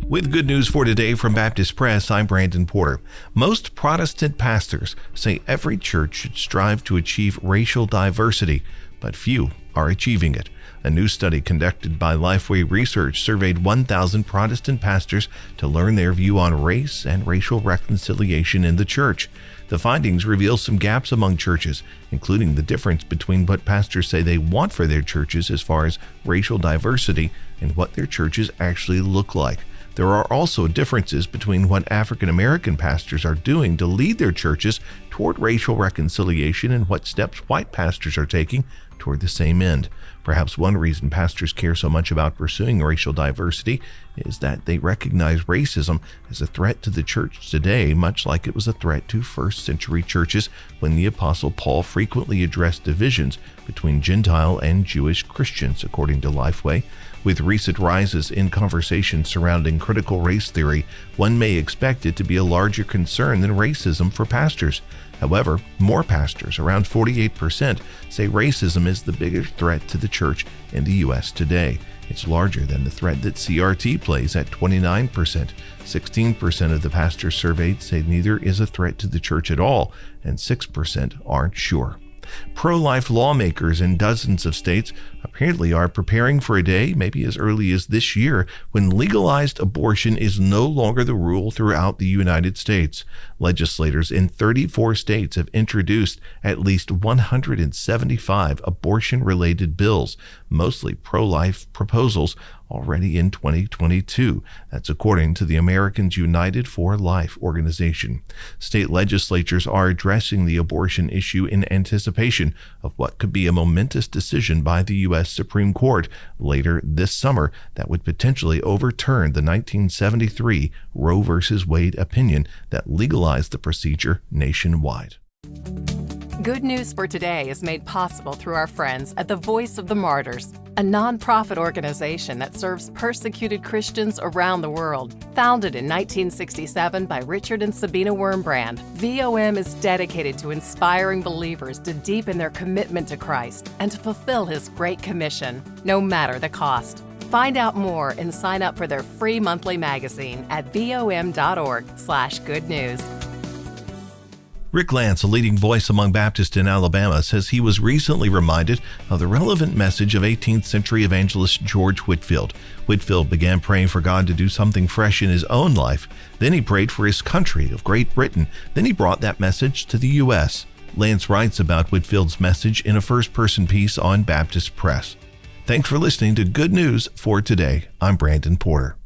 With good news for today from Baptist Press, I'm Brandon Porter. Most Protestant pastors say every church should strive to achieve racial diversity, but few are achieving it. A new study conducted by Lifeway Research surveyed 1,000 Protestant pastors to learn their view on race and racial reconciliation in the church. The findings reveal some gaps among churches, including the difference between what pastors say they want for their churches as far as racial diversity and what their churches actually look like. There are also differences between what African American pastors are doing to lead their churches toward racial reconciliation and what steps white pastors are taking toward the same end. Perhaps one reason pastors care so much about pursuing racial diversity is that they recognize racism as a threat to the church today, much like it was a threat to first-century churches when the Apostle Paul frequently addressed divisions between Gentile and Jewish Christians, according to Lifeway. With recent rises in conversation surrounding critical race theory, one may expect it to be a larger concern than racism for pastors. However, more pastors, around 48%, say racism is the biggest threat to the church in the U.S. today. It's larger than the threat that CRT plays at 29%. 16% of the pastors surveyed say neither is a threat to the church at all, and 6% aren't sure. Pro-life lawmakers in dozens of states apparently are preparing for a day, maybe as early as this year, when legalized abortion is no longer the rule throughout the United States. Legislators in 34 states have introduced at least 175 abortion-related bills, mostly pro-life proposals, already in 2022. That's according to the Americans United for Life organization. State legislatures are addressing the abortion issue in anticipation of what could be a momentous decision by the U.S. Supreme Court later this summer that would potentially overturn the 1973 Roe v. Wade opinion that legalized the procedure nationwide. Good News for Today is made possible through our friends at the Voice of the Martyrs, a nonprofit organization that serves persecuted Christians around the world. Founded in 1967 by Richard and Sabina Wurmbrand, VOM is dedicated to inspiring believers to deepen their commitment to Christ and to fulfill His Great Commission, no matter the cost. Find out more and sign up for their free monthly magazine at vom.org/good news. Rick Lance, a leading voice among Baptists in Alabama, says he was recently reminded of the relevant message of 18th century evangelist George Whitefield. Whitefield began praying for God to do something fresh in his own life. Then he prayed for his country of Great Britain. Then he brought that message to the U.S. Lance writes about Whitefield's message in a first-person piece on Baptist Press. Thanks for listening to Good News for Today. I'm Brandon Porter.